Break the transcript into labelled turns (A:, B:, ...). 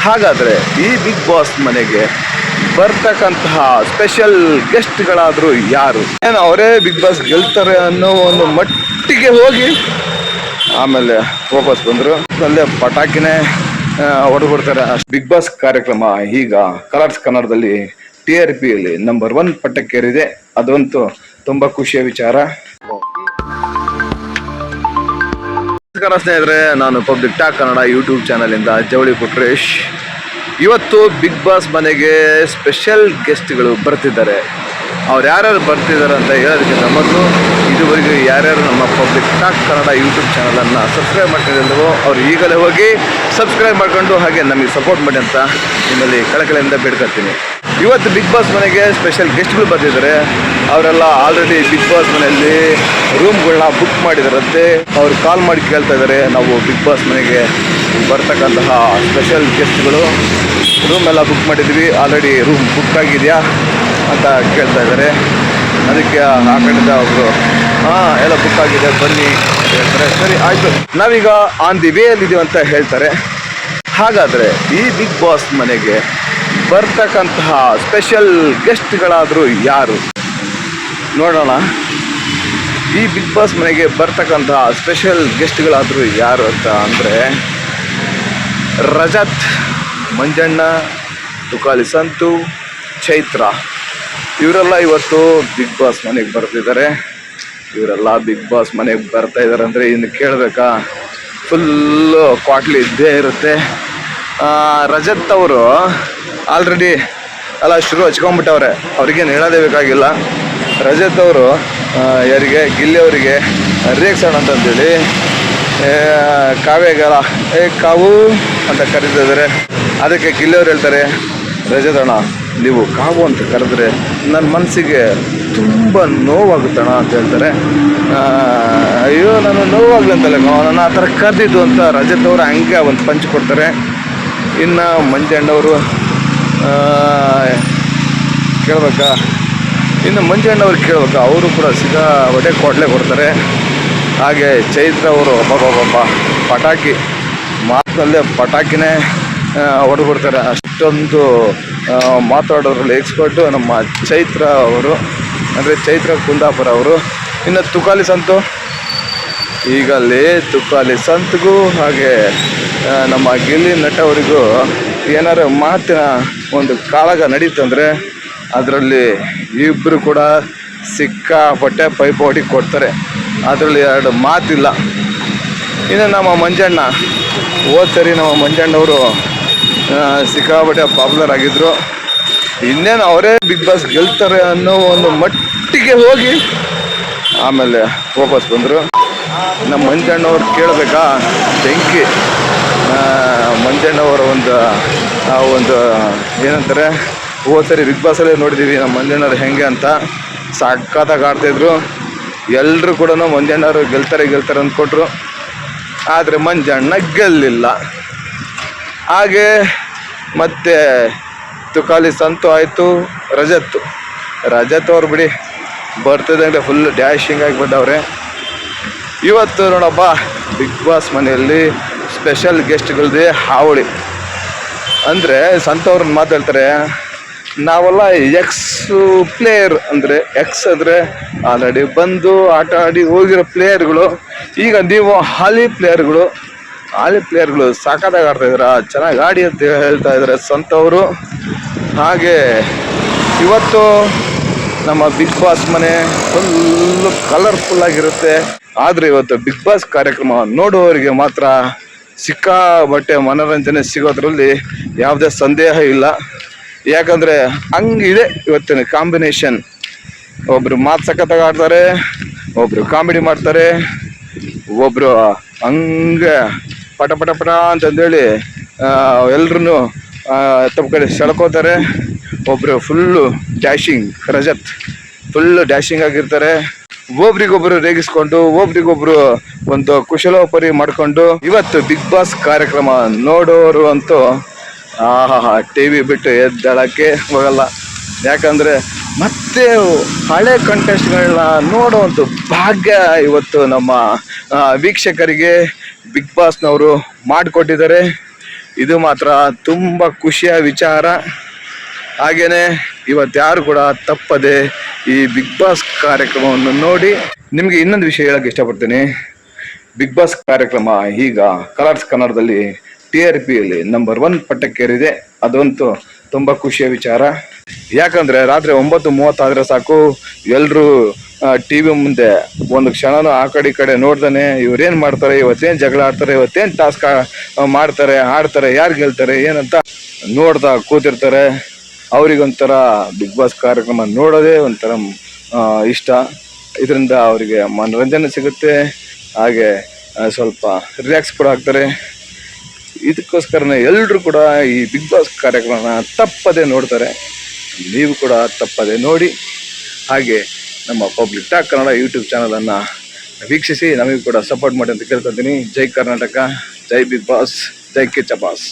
A: ಹಾಗಾದರೆ ಈ big boss ಮನೆಗೆ ಬರ್ತಕ್ಕಂತಹ ಸ್ಪೆಷಲ್ ಗೆಸ್ಟ್ಗಳಾದರೂ ಯಾರು? ಏನು ಅವರೇ ಬಿಗ್ ಬಾಸ್ ಗೆಲ್ತಾರೆ ಅನ್ನೋ ಒಂದು ಮಟ್ಟಿಗೆ ಹೋಗಿ ಆಮೇಲೆ ವಾಪಸ್ ಬಂದರು. ಅಲ್ಲೇ ಪಟಾಕಿನೇ ಹೊಡೆದ್ಬಿಡ್ತಾರೆ. ಬಿಗ್ ಬಾಸ್ ಕಾರ್ಯಕ್ರಮ ಈಗ ಕಲರ್ಸ್ ಕನ್ನಡದಲ್ಲಿ TRPಯಲ್ಲಿ ನಂಬರ್ 1 ಪಟ್ಟಕ್ಕೇರಿದೆ. ಅದಂತೂ ತುಂಬ ಖುಷಿಯ ವಿಚಾರ. ನಮಸ್ಕಾರ ಸ್ನೇಹಿತರೆ, ನಾನು ಪಬ್ಲಿಕ್ ಟಾಕ್ ಕನ್ನಡ ಯೂಟ್ಯೂಬ್ ಚಾನಲಿಂದ ಜವಳಿ ಪುಟ್ರೇಶ್. ಇವತ್ತು ಬಿಗ್ ಬಾಸ್ ಮನೆಗೆ ಸ್ಪೆಷಲ್ ಗೆಸ್ಟ್ಗಳು ಬರ್ತಿದ್ದಾರೆ. ಅವ್ರು ಯಾರ್ಯಾರು ಬರ್ತಿದ್ದಾರೆ ಅಂತ ಹೇಳೋದಕ್ಕಿಂತ ಮೊದಲು ಇದುವರೆಗೂ ಯಾರ್ಯಾರು ನಮ್ಮ ಪಬ್ಲಿಕ್ ಟಾಕ್ ಕನ್ನಡ ಯೂಟ್ಯೂಬ್ ಚಾನಲನ್ನು ಸಬ್ಸ್ಕ್ರೈಬ್ ಮಾಡ್ಕೊಂಡಿದ್ದವೋ ಅವ್ರು ಈಗಲೇ ಹೋಗಿ ಸಬ್ಸ್ಕ್ರೈಬ್ ಮಾಡ್ಕೊಂಡು ಹಾಗೆ ನಮಗೆ ಸಪೋರ್ಟ್ ಮಾಡಿ ಅಂತ ನಿಮ್ಮಲ್ಲಿ ಕಳಕಳಿಯಿಂದ ಬೇಡ್ಕೊಳ್ತೀನಿ. ಇವತ್ತು ಬಿಗ್ ಬಾಸ್ ಮನೆಗೆ ಸ್ಪೆಷಲ್ ಗೆಸ್ಟ್ಗಳು ಬರ್ತಿದ್ದಾರೆ. ಅವರೆಲ್ಲ ಆಲ್ರೆಡಿ ಬಿಗ್ ಬಾಸ್ ಮನೆಯಲ್ಲಿ ರೂಮ್ಗಳನ್ನ ಬುಕ್ ಮಾಡಿದಾರಂತೆ. ಅವ್ರು ಕಾಲ್ ಮಾಡಿ ಕೇಳ್ತಾ ಇದ್ದಾರೆ, ನಾವು ಬಿಗ್ ಬಾಸ್ ಮನೆಗೆ ಬರ್ತಕ್ಕಂತಹ ಸ್ಪೆಷಲ್ ಗೆಸ್ಟ್ಗಳು ರೂಮ್ ಎಲ್ಲ ಬುಕ್ ಮಾಡಿದ್ವಿ, ಆಲ್ರೆಡಿ ರೂಮ್ ಬುಕ್ ಆಗಿದೆಯಾ ಅಂತ ಕೇಳ್ತಾ ಇದ್ದಾರೆ. ಅದಕ್ಕೆ ಆ ಕಡೆಯಿಂದ ಅವರು ಎಲ್ಲ ಬುಕ್ ಆಗಿದೆ ಬನ್ನಿ ಹೇಳ್ತಾರೆ. ಸರಿ ಆಯಿತು, ನಾವೀಗ ಆನ್ ದಿ ವೇ ಅಲ್ಲಿದ್ದೀವಿ ಅಂತ ಹೇಳ್ತಾರೆ. ಹಾಗಾದರೆ ಈ ಬಿಗ್ ಬಾಸ್ ಮನೆಗೆ ಬರ್ತಕ್ಕಂತಹ ಸ್ಪೆಷಲ್ ಗೆಸ್ಟ್ಗಳಾದರೂ ಯಾರು ನೋಡೋಣ. ಈ ಬಿಗ್ ಬಾಸ್ ಮನೆಗೆ ಬರ್ತಕ್ಕಂತಹ ಸ್ಪೆಷಲ್ ಗೆಸ್ಟ್ಗಳಾದರೂ ಯಾರು ಅಂತ ಅಂದರೆ ರಜತ್, ಮಂಜಣ್ಣ, ತುಕಾಲಿ ಸಂತು, ಚೈತ್ರ ಇವರೆಲ್ಲ ಇವತ್ತು ಬಿಗ್ ಬಾಸ್ ಮನೆಗೆ ಬರ್ತಿದ್ದಾರೆ. ಇವರೆಲ್ಲ ಬಿಗ್ ಬಾಸ್ ಮನೆಗೆ ಬರ್ತಾ ಇದ್ದಾರೆ ಅಂದರೆ ಇನ್ನು ಕೇಳಬೇಕಾ, ಫುಲ್ಲು ಕ್ವಾಟ್ಲಿ ಇದ್ದೇ ಇರುತ್ತೆ. ರಜತ್ ಅವರು ಆಲ್ರೆಡಿ ಎಲ್ಲ ಶುರು ಹಚ್ಕೊಂಡ್ಬಿಟ್ಟವ್ರೆ, ಅವ್ರಿಗೇನು ಹೇಳೋದೇ ಬೇಕಾಗಿಲ್ಲ. ರಜತ್ ಅವರು ಯಾರಿಗೆ ಗಿಲ್ಲಿ ಅವರಿಗೆ ರೇಗ್ಸೋಣ ಅಂತಂದೇಳಿ ಕಾವ್ಯಗೆಲ್ಲ ಕಾವು ಅಂತ ಕರೀತಿದ್ದಾರೆ. ಅದಕ್ಕೆ ಗಿಲ್ಲಿ ಅವ್ರು ಹೇಳ್ತಾರೆ, ರಜತ್ ಅಣ್ಣ ನೀವು ಕಾವು ಅಂತ ಕರೆದ್ರೆ ನನ್ನ ಮನಸ್ಸಿಗೆ ತುಂಬ ನೋವಾಗುತ್ತಣ್ಣ ಅಂತ ಹೇಳ್ತಾರೆ. ಅಯ್ಯೋ ನಾನು ನೋವಾಗಲಿ ಅಂತಲ್ಲ, ನನ್ನ ಆ ಥರ ಕರೆದಿದ್ದು ಅಂತ ರಜತ್ ಅವರು ಹಂಗೆ ಒಂದು ಪಂಚ್ ಕೊಡ್ತಾರೆ. ಇನ್ನು ಮಂಜಣ್ಣವರು ಕೇಳ್ಬೇಕಾ, ಇನ್ನು ಮಂಜಣ್ಣವ್ರು ಕೇಳ್ಬೇಕಾ, ಅವರು ಕೂಡ ಸಿಕ್ಕಾಪಟ್ಟೆ ಕೊಡಲೇ ಕೊಡ್ತಾರೆ. ಹಾಗೆ ಚೈತ್ರ ಅವರು ಒಬ್ಬ ಪಟಾಕಿ ಮಾತಿನಲ್ಲೇ ಪಟಾಕಿನೇ ಹೊಡೆದ್ಬಿಡ್ತಾರೆ. ಅಷ್ಟೊಂದು ಮಾತಾಡೋದ್ರಲ್ಲಿ ಎಕ್ಸ್ಪರ್ಟು ನಮ್ಮ ಚೈತ್ರ ಅವರು, ಅಂದರೆ ಚೈತ್ರ ಕುಂದಾಪುರ ಅವರು. ಇನ್ನು ತುಕಾಲಿ ಸಂತು, ಈಗಲ್ಲಿ ತುಕಾಲಿ ಸಂತ್ಗೂ ಹಾಗೆ ನಮ್ಮ ಗಿಲ್ಲಿ ನಟ ಅವರಿಗೂ ಏನಾರು ಮಾತಿನ ಒಂದು ಕಾಳಗ ನಡೀತಂದರೆ ಅದರಲ್ಲಿ ಇಬ್ಬರು ಕೂಡ ಸಿಕ್ಕಾಪಟ್ಟೆ ಪೈಪೋಟಿ ಕೊಡ್ತಾರೆ. ಅದರಲ್ಲಿ ಎರಡು ಮಾತಿಲ್ಲ. ಇನ್ನು ನಮ್ಮ ಮಂಜಣ್ಣ, ಸರಿ ನಮ್ಮ ಮಂಜಣ್ಣವರು ಸಿಕ್ಕಾಪಟ್ಟೆ ಪಾಪ್ಯುಲರ್ ಆಗಿದ್ದರು. ಇನ್ನೇನು ಅವರೇ ಬಿಗ್ ಬಾಸ್ ಗೆಲ್ತಾರೆ ಅನ್ನೋ ಒಂದು ಮಟ್ಟಿಗೆ ಹೋಗಿ ಆಮೇಲೆ ವಾಪಸ್ ಬಂದರು. ನಮ್ಮ ಮಂಜಣ್ಣವ್ರು ಕೇಳಬೇಕಾ, ಬೆಂಕಿ ಮಂಜಣ್ಣವರ ಒಂದು ಏನಂತಾರೆ, ಸರಿ ಬಿಗ್ ಬಾಸಲ್ಲೇ ನೋಡಿದ್ದೀವಿ ನಮ್ಮ ಮಂಜಣ್ಣವ್ರು ಹೆಂಗೆ ಅಂತ ಸಖತ್ತಾಗಿ ಆಡ್ತಾಯಿದ್ರು. ಎಲ್ಲರೂ ಕೂಡ ಮಂಜಣ್ಣವರು ಗೆಲ್ತಾರೆ ಅಂದ್ಕೊಟ್ರು, ಆದರೆ ಮಂಜಣ್ಣ ಗೆಲ್ಲಿಲ್ಲ. ಹಾಗೆ ಮತ್ತು ತುಕಾಲಿ ಸಂತು ಆಯಿತು, ರಜತ್ ಅವ್ರು ಬಿಡಿ ಬರ್ತಿದ್ದಂಗೆ ಫುಲ್ ಡ್ಯಾಶಿಂಗ್ ಆಗಿ ಬಂದವ್ರೆ. ಇವತ್ತು ನೋಡಪ್ಪ ಬಿಗ್ ಬಾಸ್ ಮನೆಯಲ್ಲಿ ಸ್ಪೆಷಲ್ ಗೆಸ್ಟ್ಗಳದ್ದೇ ಹಾವಳಿ. ಅಂದರೆ ಸಂತವ್ರನ್ನ ಮಾತಾಡ್ತಾರೆ, ನಾವೆಲ್ಲ ಎಕ್ಸ್ ಪ್ಲೇಯರ್, ಅಂದರೆ ಎಕ್ಸ್ ಅಂದರೆ ಆಲ್ರೆಡಿ ಬಂದು ಆಟ ಆಡಿ ಹೋಗಿರೋ ಪ್ಲೇಯರ್ಗಳು. ಈಗ ನೀವು ಹಾಲಿ ಪ್ಲೇಯರ್ಗಳು ಸಾಕಾದಾಗ ಆಡ್ತಾಯಿದ್ದೀರ, ಚೆನ್ನಾಗಿ ಆಡಿ ಅಂತ ಹೇಳ್ತಾ ಇದ್ದಾರೆ ಸಂತವರು. ಹಾಗೆ ಇವತ್ತು ನಮ್ಮ ಬಿಗ್ ಬಾಸ್ ಮನೆ ಫುಲ್ಲು ಕಲರ್ಫುಲ್ಲಾಗಿರುತ್ತೆ. ಆದರೆ ಇವತ್ತು ಬಿಗ್ ಬಾಸ್ ಕಾರ್ಯಕ್ರಮ ನೋಡುವವರಿಗೆ ಮಾತ್ರ ಸಿಕ್ಕಾಬಟ್ಟೆ ಮನೋರಂಜನೆ ಸಿಗೋದ್ರಲ್ಲಿ ಯಾವುದೇ ಸಂದೇಹ ಇಲ್ಲ. ಯಾಕಂದರೆ ಹಂಗಿದೆ ಇವತ್ತಿನ ಕಾಂಬಿನೇಷನ್. ಒಬ್ಬರು ಮಾತು ಸಖತ್ತಾಗಿ ಆಡ್ತಾರೆ, ಒಬ್ಬರು ಕಾಮಿಡಿ ಮಾಡ್ತಾರೆ, ಒಬ್ಬರು ಹಂಗೆ ಪಟ ಅಂತಂದೇಳಿ ಎಲ್ರೂ ತಮ್ಮ ಕಡೆ ಸೆಳ್ಕೋತಾರೆ. ಒಬ್ಬರು full dashing, Rajat full dashing ಆಗಿರ್ತಾರೆ. ಒಬ್ರಿಗೊಬ್ಬರು ರೇಗಿಸ್ಕೊಂಡು ಒಬ್ರಿಗೊಬ್ಬರು ಒಂದು ಕುಶಲೋಪರಿ ಮಾಡಿಕೊಂಡು ಇವತ್ತು ಬಿಗ್ ಬಾಸ್ ಕಾರ್ಯಕ್ರಮ ನೋಡೋರು ಅಂತೂ TV ಬಿಟ್ಟು ಎದ್ದೇಳಕ್ಕೆ ಹೋಗಲ್ಲ. ಯಾಕಂದರೆ ಮತ್ತೆ ಹಳೆ ಕಂಟೆಸ್ಟ್ಗಳನ್ನ ನೋಡುವಂಥ ಭಾಗ್ಯ ಇವತ್ತು ನಮ್ಮ ವೀಕ್ಷಕರಿಗೆ ಬಿಗ್ ಬಾಸ್ನವರು ಮಾಡಿಕೊಟ್ಟಿದ್ದಾರೆ. ಇದು ಮಾತ್ರ ತುಂಬ ಖುಷಿಯ ವಿಚಾರ. ಹಾಗೇನೆ ಇವತ್ತು ಯಾರು ಕೂಡ ತಪ್ಪದೆ ಈ ಬಿಗ್ ಬಾಸ್ ಕಾರ್ಯಕ್ರಮವನ್ನು ನೋಡಿ. ನಿಮಗೆ ಇನ್ನೊಂದು ವಿಷಯ ಹೇಳಕ್ಕೆ ಇಷ್ಟಪಡ್ತೀನಿ. ಬಿಗ್ ಬಾಸ್ ಕಾರ್ಯಕ್ರಮ ಈಗ ಕಲರ್ಸ್ ಕನ್ನಡದಲ್ಲಿ TRPಯಲ್ಲಿ ನಂಬರ್ 1 ಪಟ್ಟಕ್ಕೇರಿದೆ. ಅದಂತೂ ತುಂಬ ಖುಷಿಯ ವಿಚಾರ. ಯಾಕಂದ್ರೆ ರಾತ್ರಿ 9:30 ಆದ್ರೆ ಸಾಕು, ಎಲ್ಲರೂ TV ಮುಂದೆ ಒಂದು ಕ್ಷಣನೂ ಆ ಕಡೆ ಈ ಕಡೆ ನೋಡ್ದಾನೆ ಇವ್ರೇನ್ ಮಾಡ್ತಾರೆ, ಇವತ್ತೇನು ಜಗಳ ಆಡ್ತಾರೆ, ಇವತ್ತೇನು ಟಾಸ್ಕ್ ಮಾಡ್ತಾರೆ, ಆಡ್ತಾರೆ, ಯಾರು ಗೆಲ್ತಾರೆ ಏನಂತ ನೋಡ್ತಾ ಕೂತಿರ್ತಾರೆ. ಅವ್ರಿಗೊಂಥರ ಬಿಗ್ ಬಾಸ್ ಕಾರ್ಯಕ್ರಮ ನೋಡೋದೇ ಒಂಥರ ಇಷ್ಟ. ಇದರಿಂದ ಅವರಿಗೆ ಮನೋರಂಜನೆ ಸಿಗುತ್ತೆ, ಹಾಗೆ ಸ್ವಲ್ಪ ರಿಲ್ಯಾಕ್ಸ್ ಕೂಡ ಆಗ್ತಾರೆ. ಇದಕ್ಕೋಸ್ಕರನೇ ಎಲ್ಲರೂ ಕೂಡ ಈ ಬಿಗ್ ಬಾಸ್ ಕಾರ್ಯಕ್ರಮನ ತಪ್ಪದೆ ನೋಡ್ತಾರೆ. ನೀವು ಕೂಡ ತಪ್ಪದೆ ನೋಡಿ. ಹಾಗೆ ನಮ್ಮ ಪಬ್ಲಿಕ್ ಟಾಕ್ ಕನ್ನಡ ಯೂಟ್ಯೂಬ್ ಚಾನಲನ್ನು ವೀಕ್ಷಿಸಿ ನಮಗೆ ಕೂಡ ಸಪೋರ್ಟ್ ಮಾಡಿ ಅಂತ ಕೇಳ್ಕೊತೀನಿ. ಜೈ ಕರ್ನಾಟಕ, ಜೈ ಬಿಗ್ ಬಾಸ್, ಜೈ ಕಿಚ್ಚ ಬಾಸ್.